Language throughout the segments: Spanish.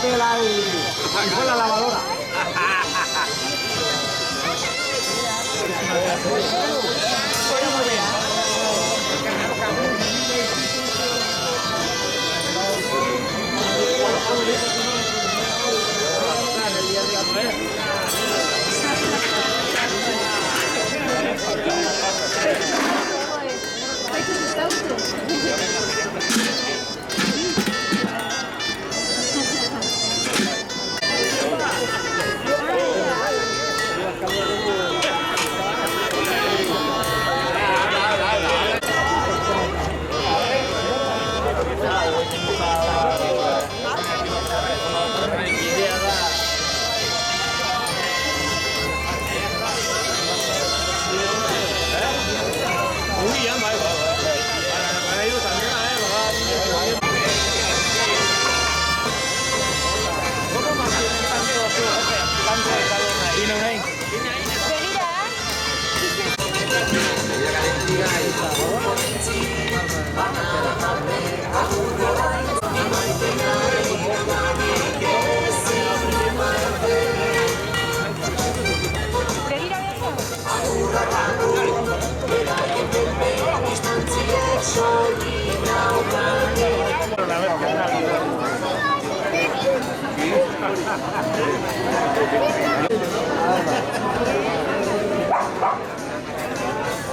pela y fue la lavadora.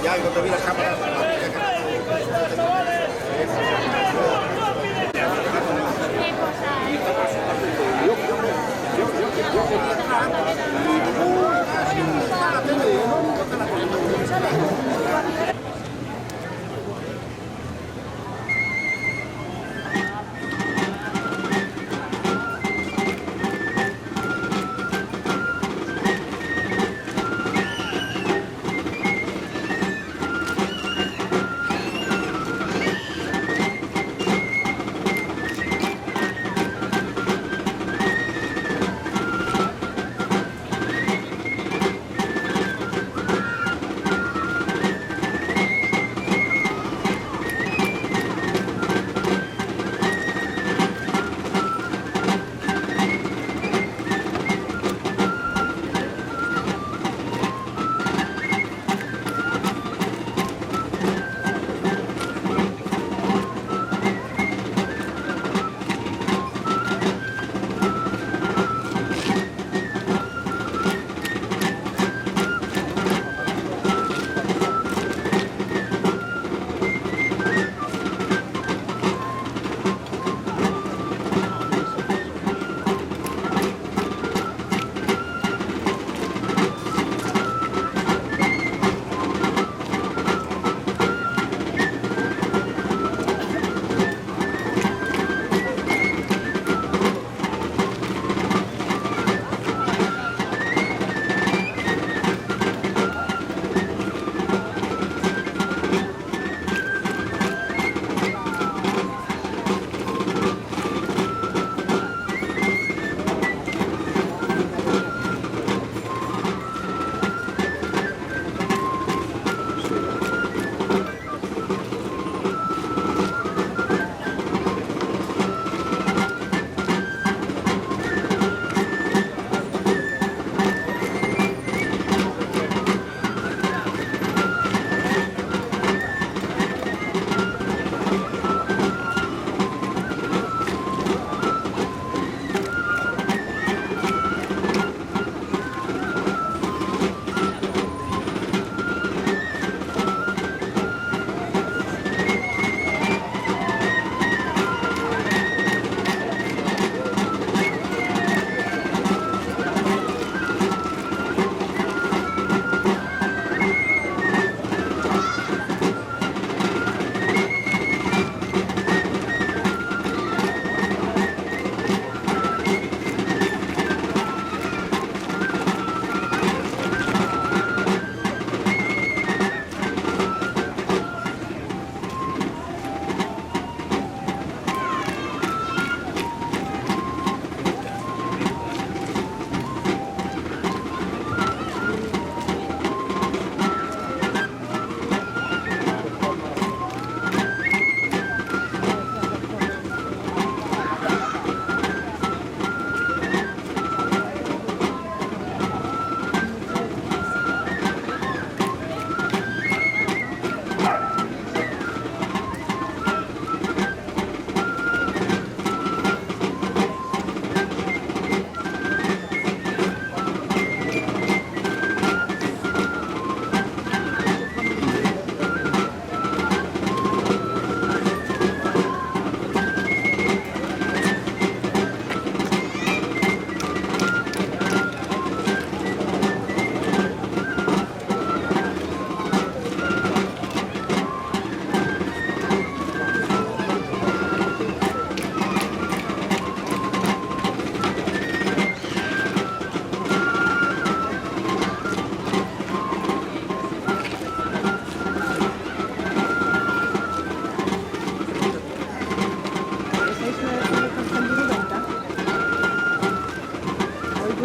Ya, cuando vi la cámara.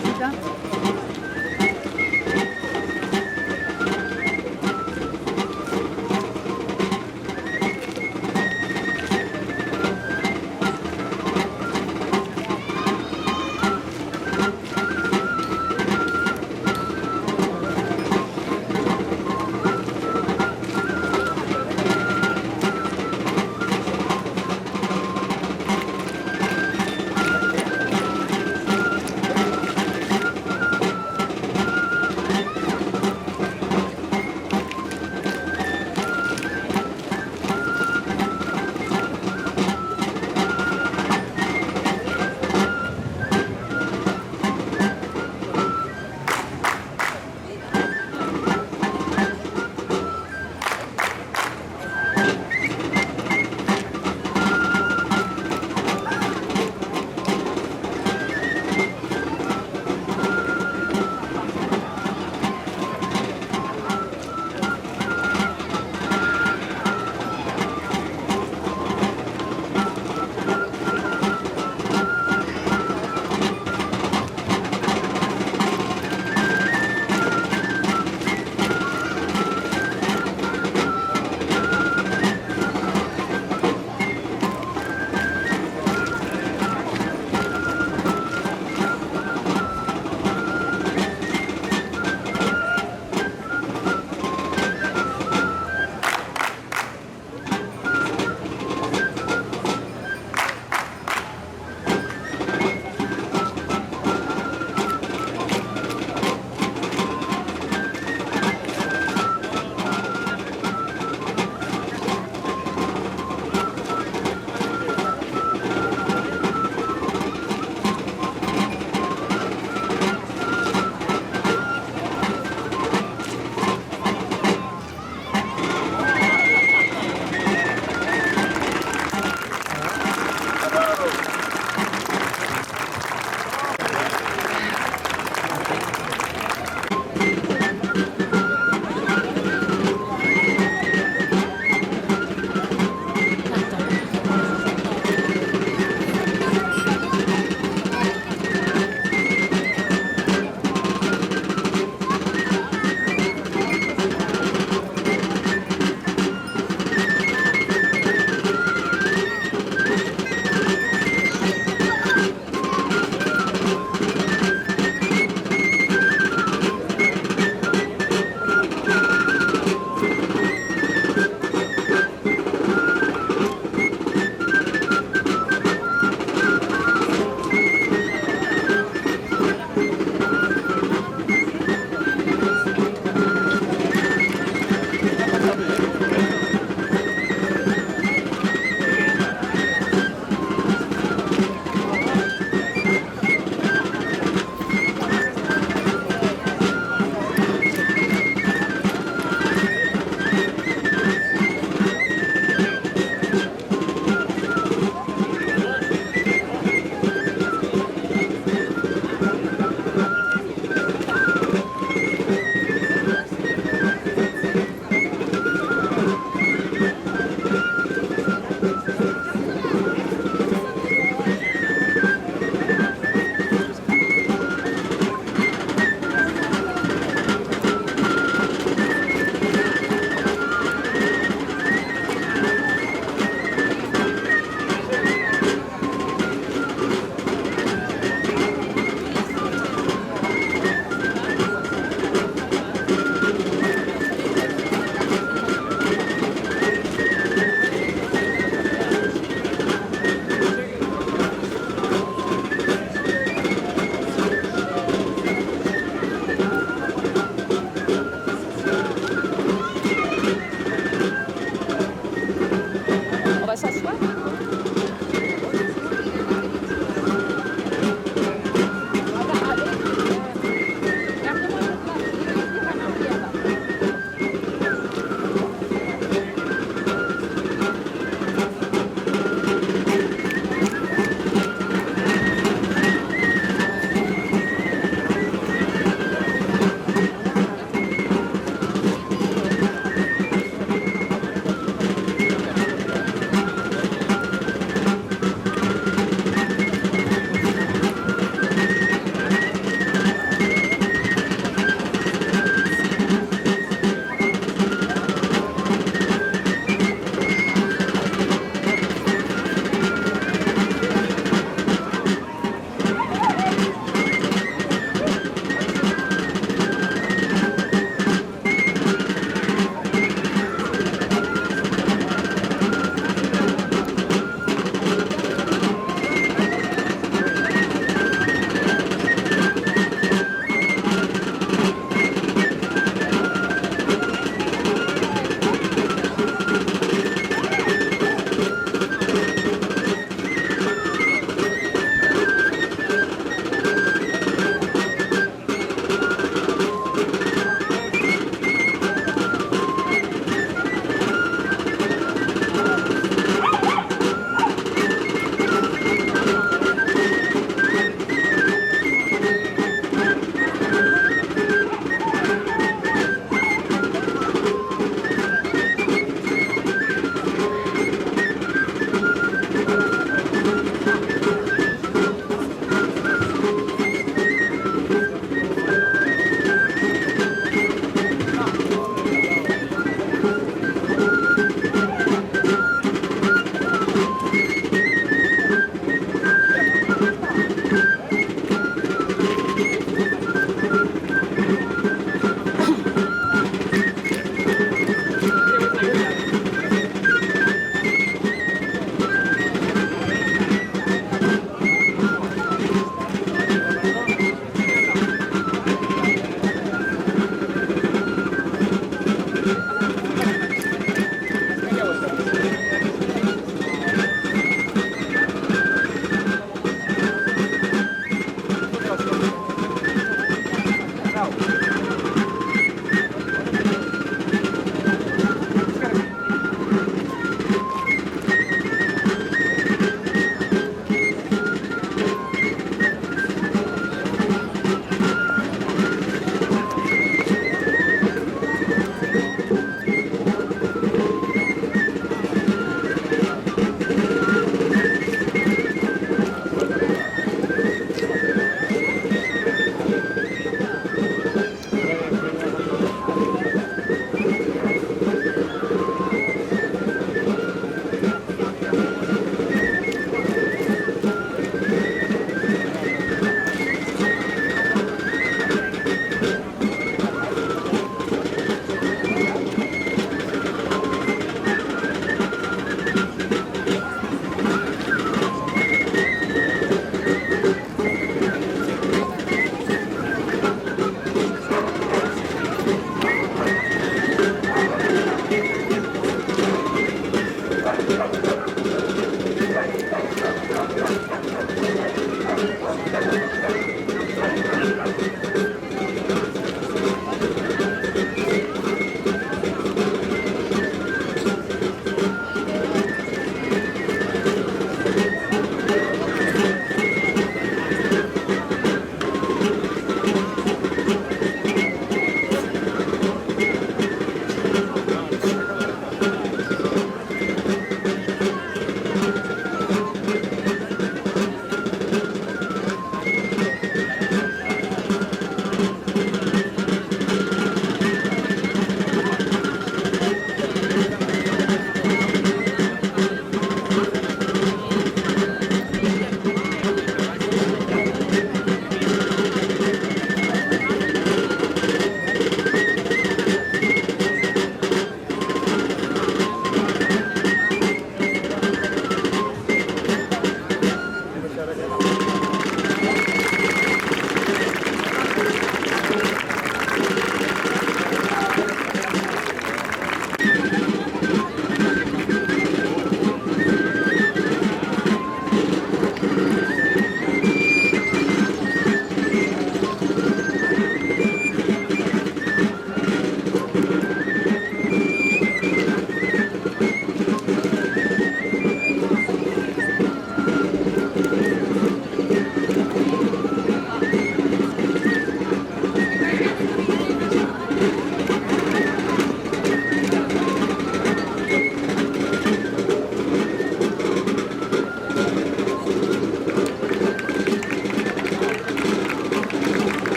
cosita.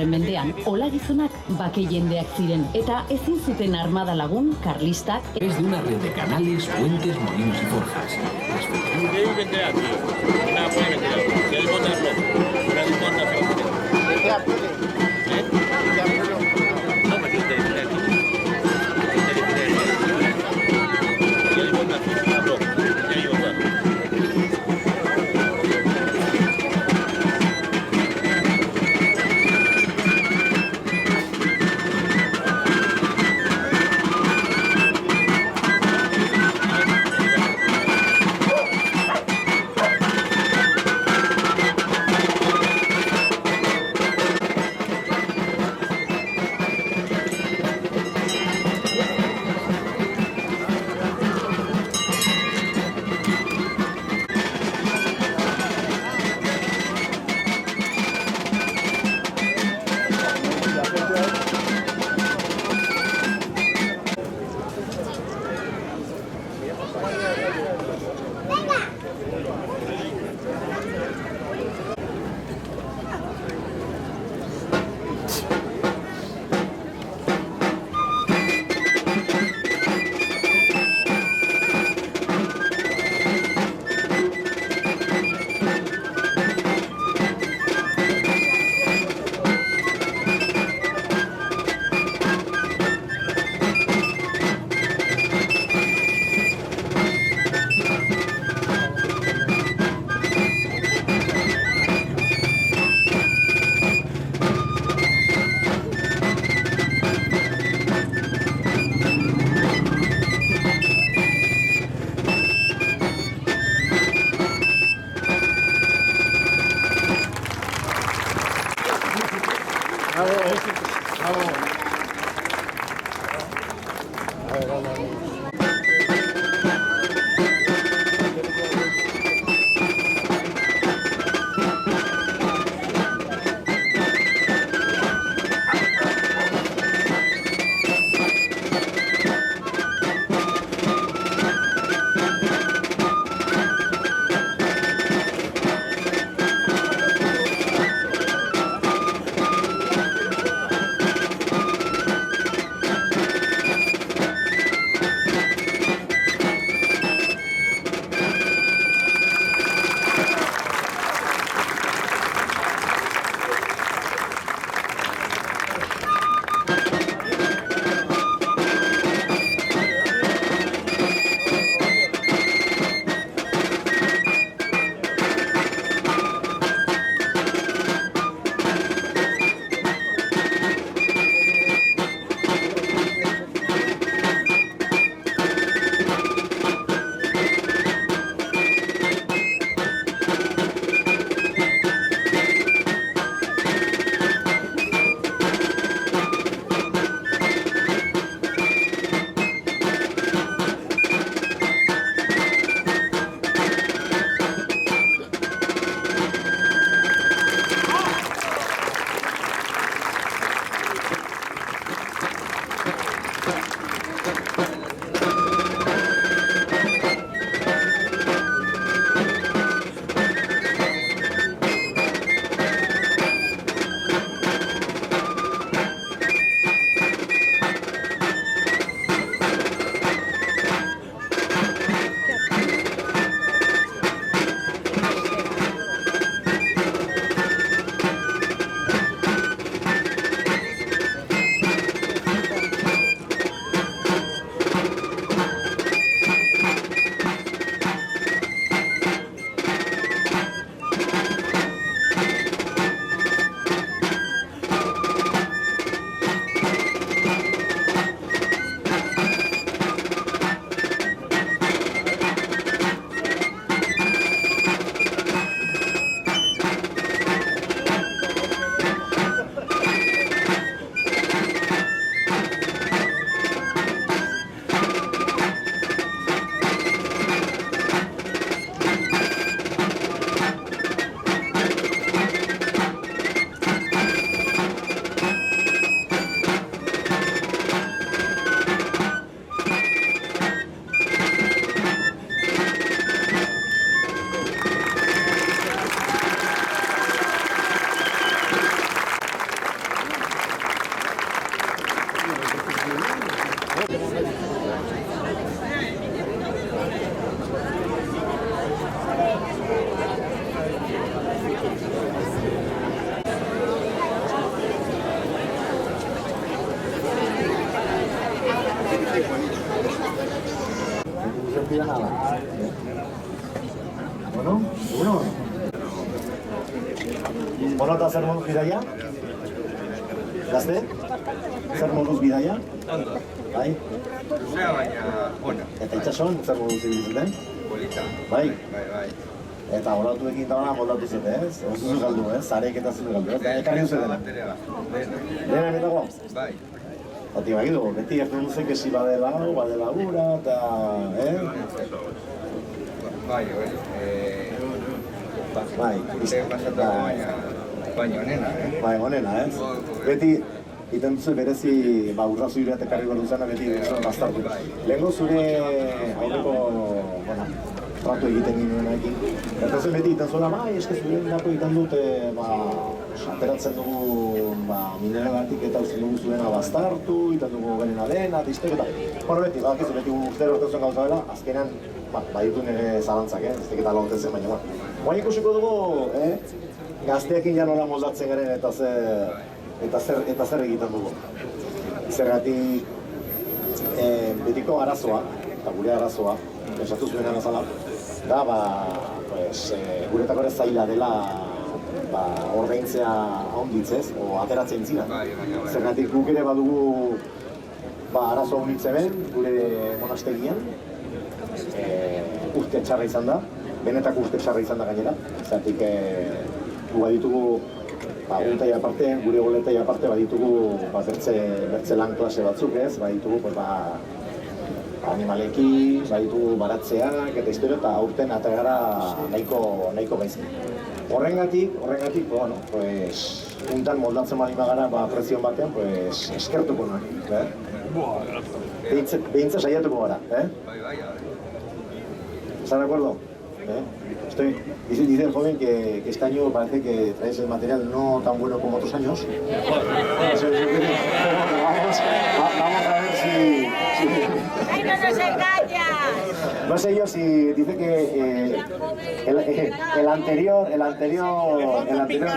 Mendean, hola gizonak bake jendeak ziren, eta ezin zuten armada lagun, karlistak... Es de una red de canales, puentes, molinos y forjas. ¿Qué vender aquí? Una buena vender. ¿Quieres votarlo? Una demandación. ¿Eh? No, me quieres decir aquí. ¿Quieres votar? No, ¿quieres votar? Bueno, eta zer moduz bidaia? Gazte? Zer moduz bidaia? Ondo. Bai? Luzea baina ona. Eta itxasoan zer moduz ibiltzen? Polita. Bai? Bai. Eta horatuekin eta hona moldatu zute, ez? Ozuzu galdu, ez? Zarek eta zure galdu, ez? Ekarri duzutena. Dena emetago? Bai. Ati bagidu, beti ertu duzen kesi badela hau, badela gura, eta... Bai, Bai, baina onena, Bai, onena, ez? Beti, iten duzu berezi, urrazu ireat ekarri behar duzena, beti bastartu. Lehenko zure aurreko, tratu egiten ginen ekin. Eta zen beti iten zuela, eske zure dako egiten dut, ateratzen dugu mineralatik eta usten dugu zuena bastartu, egiten dugu genena dena, distek eta... Beti, beti urtero urte zuen gauza dela, azkenan, baditu nire zalantzak, ez teketa lagoten zen, baina guain ikusiko dugu, gazteekin ja nola moldatzen garen eta zer egiten dugu. Zergatik, betiko arazoa, eta gure arazoa, esatu zuen arazala, da, guretako ere zaila dela ordaintzea onditzez, o ateratzen zina. Zergatik guk ere badugu arazo honitze gure monastegian, urte txarra izan da, benetako urte txarra izan da gainera. Zergatik, gu baditugu, guretai aparte, gure goletai aparte baditugu bertze lan klase batzuk, ez? Baditugu, animaleki, baditugu baratzeak eta historia, eta aurten atagara nahiko gaizki. Horrengatik, untan moldatzen bali magara prezion batean, eskertuko nahi. Behintza saiatuko gara, ¿Están de acuerdo? Dice el joven que este año parece que traes el material no tan bueno como otros años. Vamos a ver si... ¡Ay, no nos engañas! No sé yo si dice que el anterior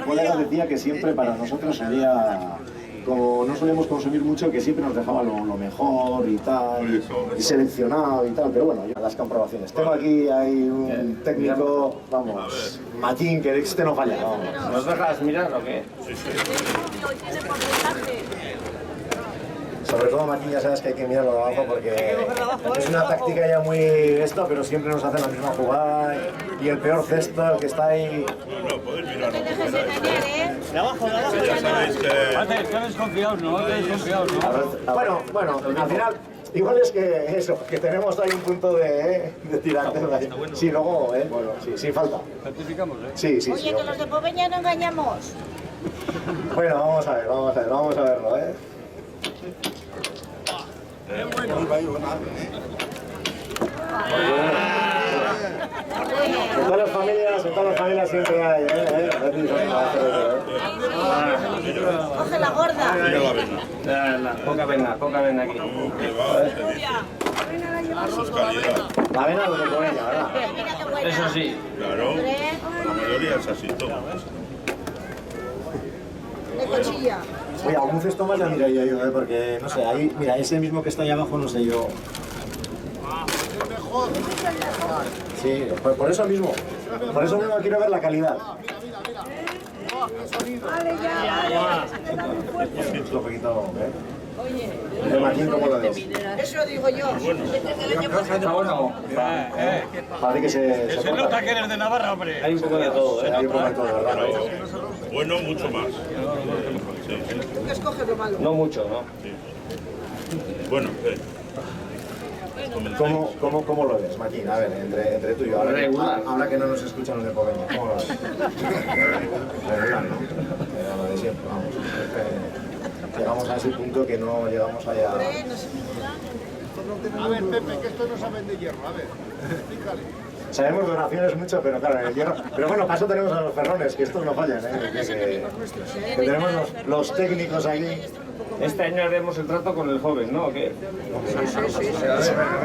colega decía que siempre para nosotros sería... Como no solemos consumir mucho, que siempre nos dejaba lo mejor y tal, y seleccionado y tal, pero bueno, las comprobaciones. Tengo aquí hay un técnico, vamos, Machín, que este no falla, vamos. ¿Nos dejas mirar o qué? Sí. Sobre todo Machín, ya sabes que hay que mirarlo de abajo porque es una táctica ya muy esto, pero siempre nos hacen la misma jugada y el peor cesto, el que está ahí... No, podéis mirarlo. No te dejes engañar, De abajo ya sabéis que... Están desconfiados, ¿no? Bueno, al final, igual es que eso, que tenemos ahí un punto de tirante. Sí, luego, bueno, sí, sin falta. Certificamos, Sí. Oye, que los de Poveña no engañamos. Bueno, vamos a verlo, En todas las familias siempre hay, Coge la gorda. Mira la avena. Poca avena aquí. Eso es calidad. La avena de Poveña, ¿verdad? Mira qué buena. Eso sí. Claro. La mayoría es así, todo. De cochilla. Oye, algún cesto más ya miraría yo, porque, no sé, ahí, mira, ese mismo que está ahí abajo, no sé yo. Sí, por eso mismo quiero ver la calidad. Vale, ya. Es lo poquito, ¿De Machín cómo lo ves? Eso digo yo. Está bueno. Parece que se Se nota que eres de Navarra, hombre. Hay un poco de todo, Hay un poco de todo, ¿verdad? Bueno, mucho más. Sí. Tú que escoges lo malo. No mucho, ¿no? Bueno, ¿Cómo lo ves, Machín? A ver, entre tú y yo. Ahora que no nos escuchan los de Poveña, ¿cómo lo ves? Regular, ¿no? Lo de siempre, vamos. Llegamos a ese punto que no llegamos allá. A ver, Pepe, que esto no saben de hierro, a ver, explícale. Sabemos de donaciones mucho, pero claro, en el hierro. Pero bueno, paso tenemos a los ferrones, que estos no fallan, que tenemos los técnicos aquí. Este año haremos el trato con el joven, ¿no? ¿O qué?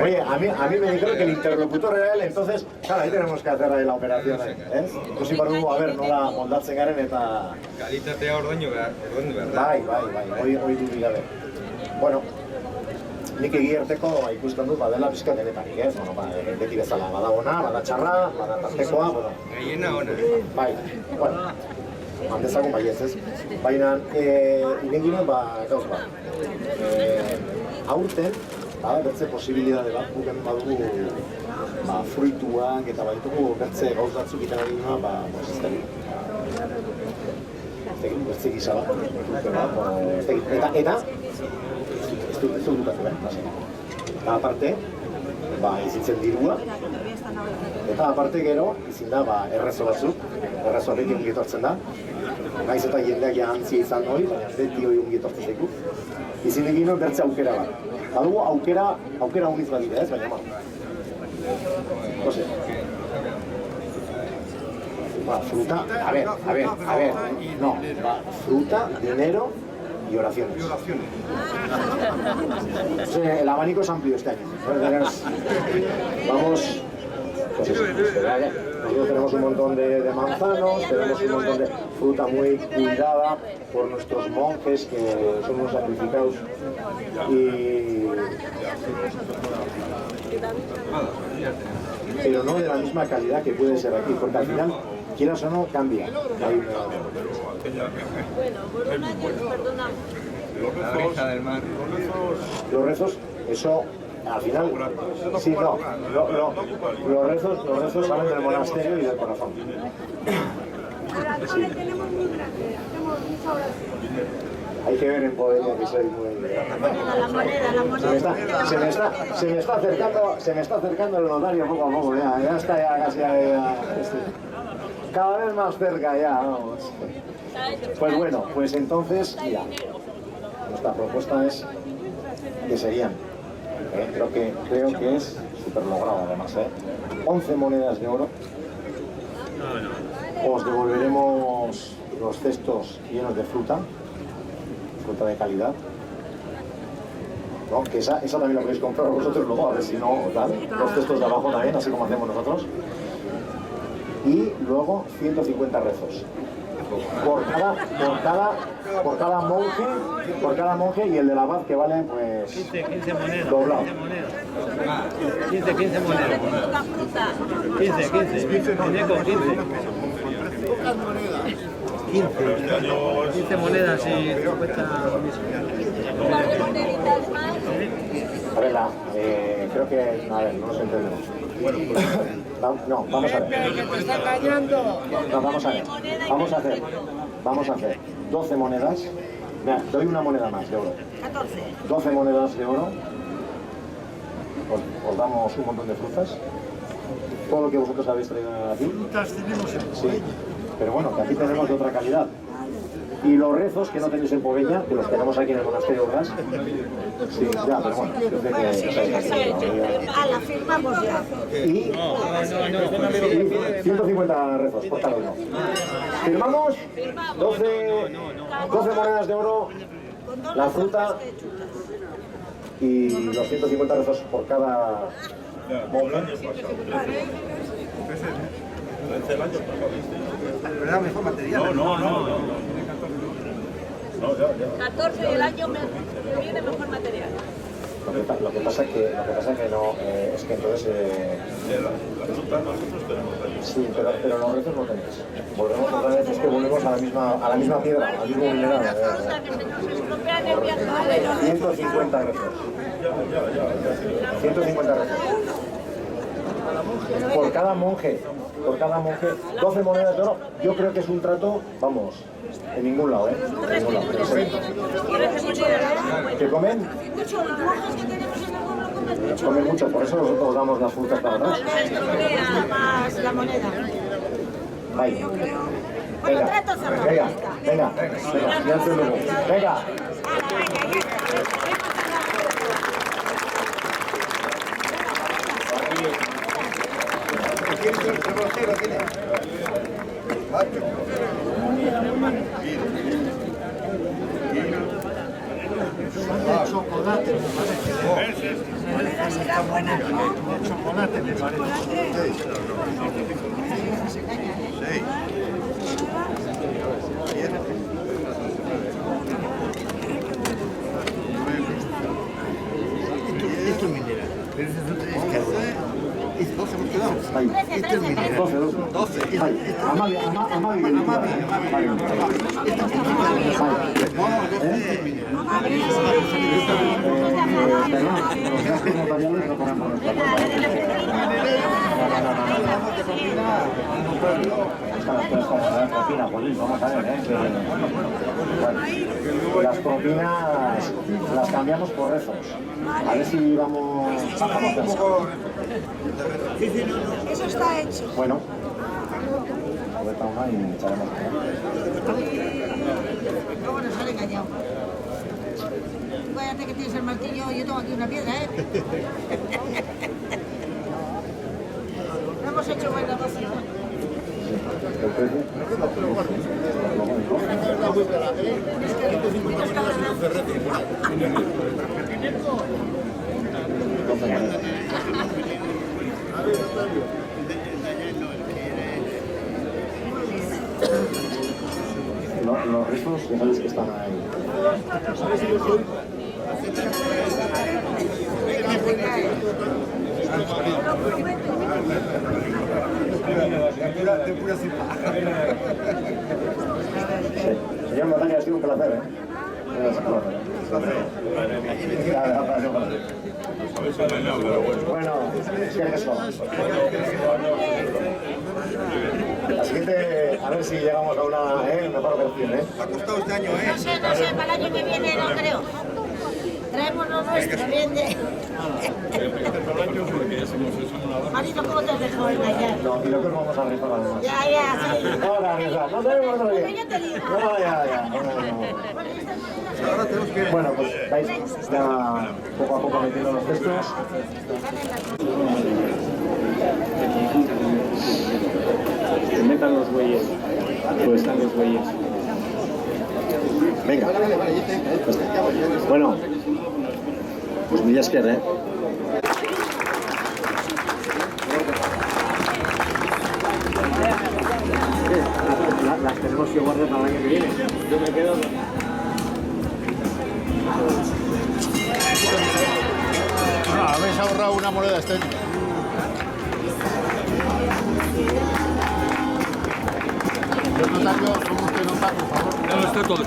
Oye, a mí me dijeron que el interlocutor era él, entonces, claro, ahí tenemos que hacer ahí la operación, Ikusi behar dugu, a ver, nola moldatzen garen eta... Kalitatea ordaindu behar, Bai, hoi du gabe. Bueno, nik egierteko ikusten dut badela pixka denetarik, ez? Bueno, beti bezala, bada ona, bada txarra, bada tartekoa, bueno. Gehiena ona. Bai, bueno, handezagun bai ez. Baina, inenginen, gauz bat. Aurten, bertze posibilidade bat, guk hemen badugu fruituak eta baitugu bertze gauz batzuk iten ari duna, bertze gisa bat, eta ez dut dukatu behar, eta aparte, izitzen dirua, eta aparte gero, izin da, errezo batzuk, errezo beti ongi etortzen da, naiz eta jendeak jantzi izan hori, baina beti hori ongi etortzen zaiku, izin egin bertze aukera bat. Badugu aukera uniz bat dira, ez, baina ma. Jose. Fruta, a ver, no, fruta, dinero y oraciones. El abanico es amplio este año. Vamos, pues eso, nosotros tenemos un montón de manzanos, tenemos un montón de fruta muy cuidada por nuestros monjes que son unos sacrificados pero no de la misma calidad que puede ser aquí, porque al final, quieras o no, cambia. Los rezos, eso, al final, sí, no, los rezos salen del monasterio y del corazón. Sí. Hay que ver en Podelia que soy muy... La moneda. Se me está acercando el notario poco a poco, ya está casi cada vez más cerca ya, vamos. Pues bueno, pues entonces, mira, nuestra propuesta es que serían, creo que es súper logrado además, 11 monedas de oro. Os devolveremos los cestos llenos de fruta de calidad, ¿no? Que esa también la podéis comprar vosotros luego, a ver si no, tal. Los cestos de abajo también, así como hacemos nosotros. Y luego 150 rezos. Por cada monje y el de la abad que vale pues 15 monedas. Doblado. 15 monedas. 15. Muñeco, 15 monedas y 50. A ver, creo que, a ver, no nos entendemos. No, vamos a ver. No, vamos a hacer 12 monedas. Mira, doy una moneda más de oro. 12 monedas de oro. Os damos un montón de frutas. Todo lo que vosotros habéis traído aquí. Sí, pero bueno, que aquí tenemos de otra calidad. Y los rezos que no tenéis en Poveña, que los tenemos aquí en el monasterio Orgás. Sí, ya, pero bueno, yo creo que... La firmamos ya. Y 150 rezos por cada uno. ¿Firmamos? 12 monedas de oro, la fruta y los 150 rezos por cada monje. ¿Verdad? Mejor material. No. 14 y el año me viene mejor material. Lo que pasa es que no, es que entonces... sí, pero los rezos no tenéis. Volvemos otra vez, es que volvemos a la misma piedra, al mismo mineral. 150 rezos. 150 rezos. Por cada monje, 12 monedas de oro. Yo creo que es un trato, vamos, en ningún lado, En ningún lado. ¿Qué comen? Comen mucho, por eso nosotros damos las frutas para atrás. Más la moneda. Ahí. Venga, ya te luego. Venga. Chocolate, me parece. Chocolate, me parece. Sí. 12 hemos quedado. Bai. 12. 12. Bai. Amabi gelditu da. Bai. Perdón, los gastos notariales no corren por nuestra cuenta. Espera, propina, Jolín, vamos a ver, las propinas las cambiamos por rezos. A ver si bajamos de eso. Eso está hecho. Bueno, ahorita una y echaremos. ¿Cómo nos han engañado? Váyate que tienes el martillo, yo tengo aquí una piedra, ¿eh? No hemos hecho buen negocio. ¿El precio? Los rizos, ya sabéis que están ahí. Señor Natalia, ha sido un placer, ¿eh? Bueno, es que eso. La siguiente, a ver si llegamos a una mejor versión, ¿eh? Ha costado este año, ¿eh? No sé, para el año que viene no creo. Traemos los nuestros, bien de... Marito, ¿cómo te has dejado engañar? No, y lo que os vamos a rifar además. Ya, sí. Ahora, no tenemos otro día. Yo te digo. No, ya. Ahora tenemos que... Bueno, pues vais ya poco a poco metiendo los textos. Que metan los bueyes. Pues están los bueyes. Venga. Bueno, pues milla esker, ¿eh? Las tenemos que guardar para el año que viene. Yo me quedo... habéis ahorrado una moneda este año. Los notarios, ¿cómo que nota, por favor? No, está todo.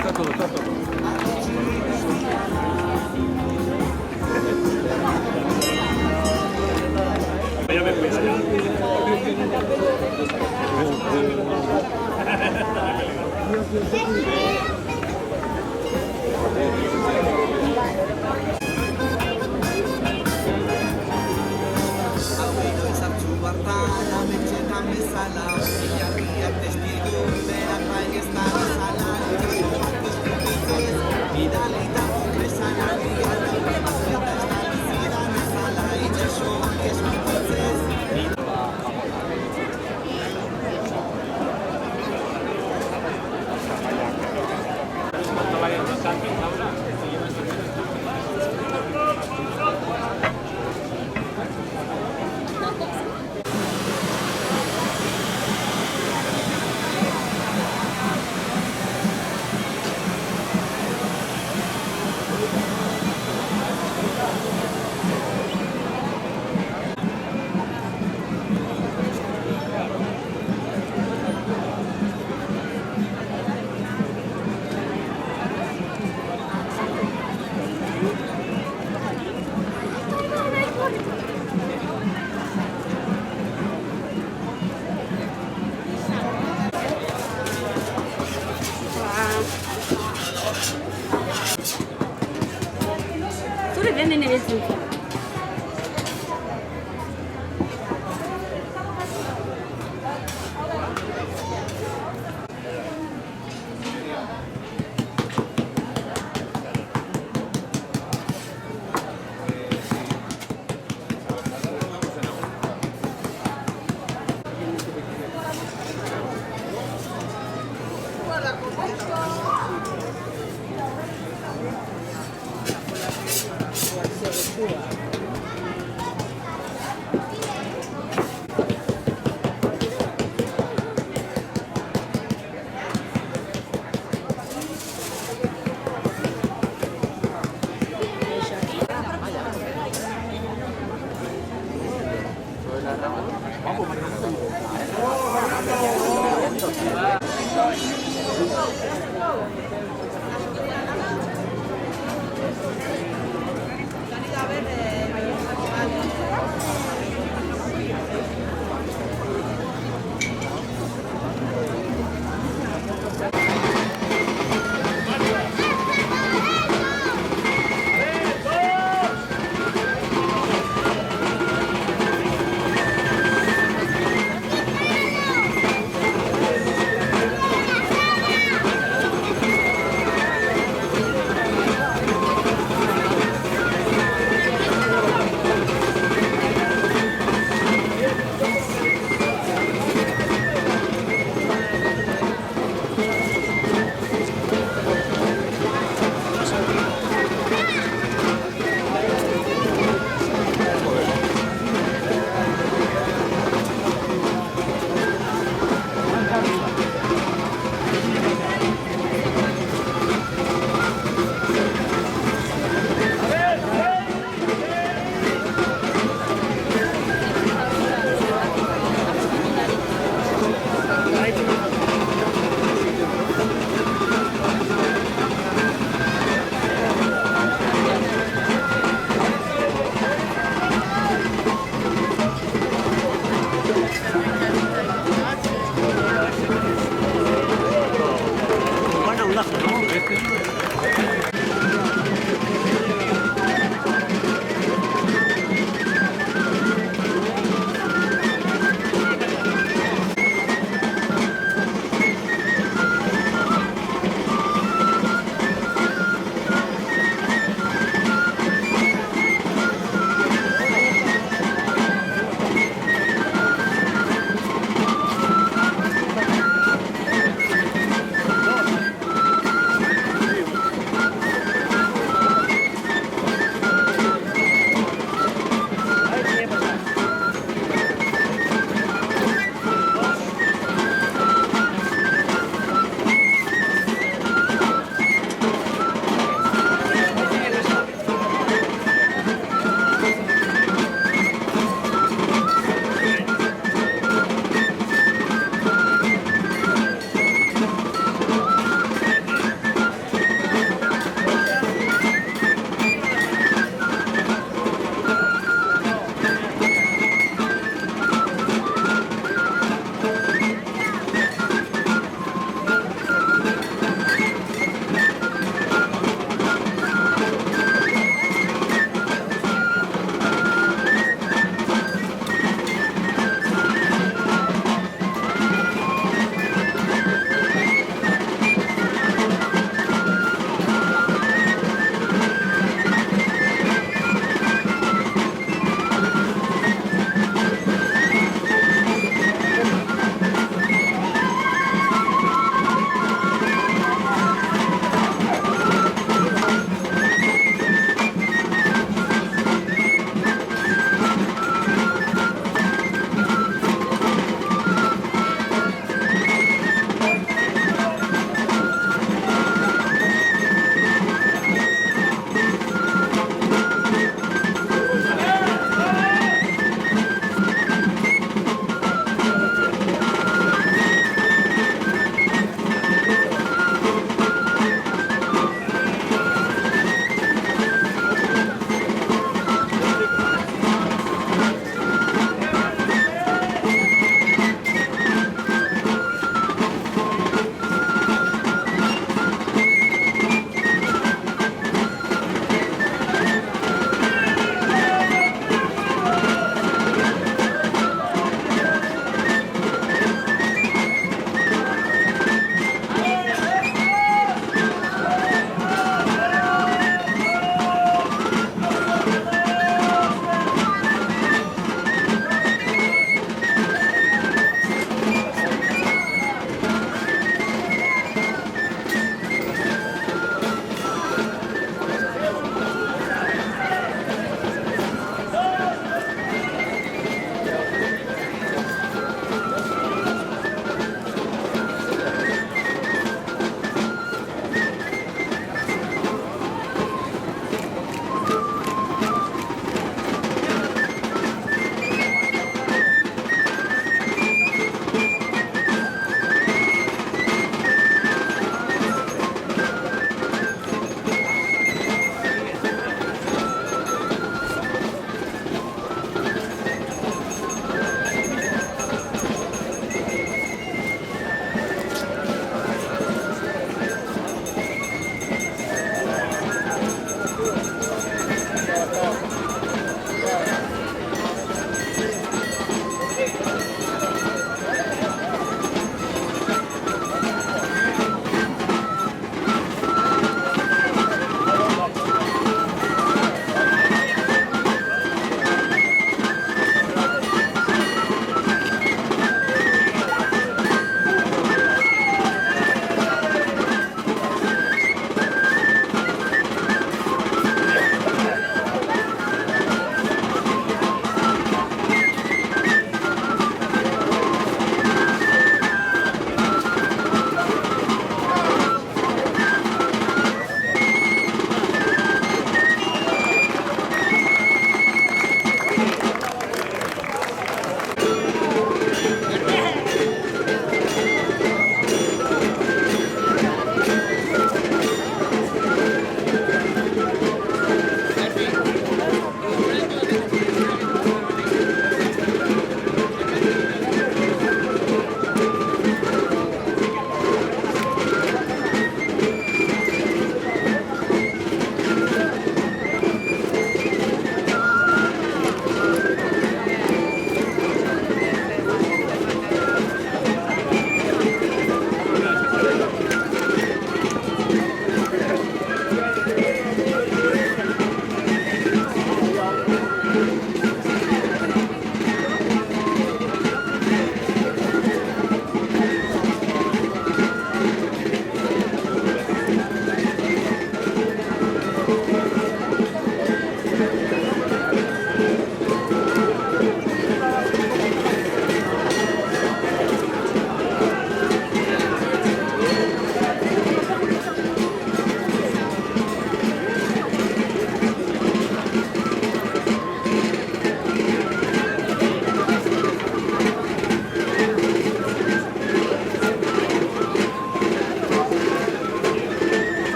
Ya me pesa ya. Hola,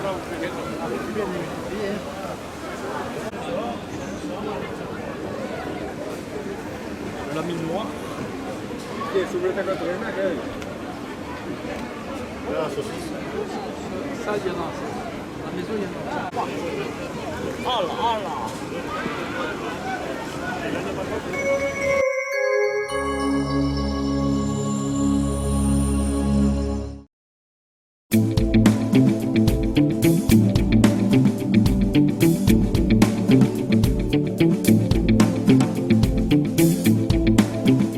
La mine noire. La saucisse. Ça, il y en a. La maison, il y en a. Ah là, ah là.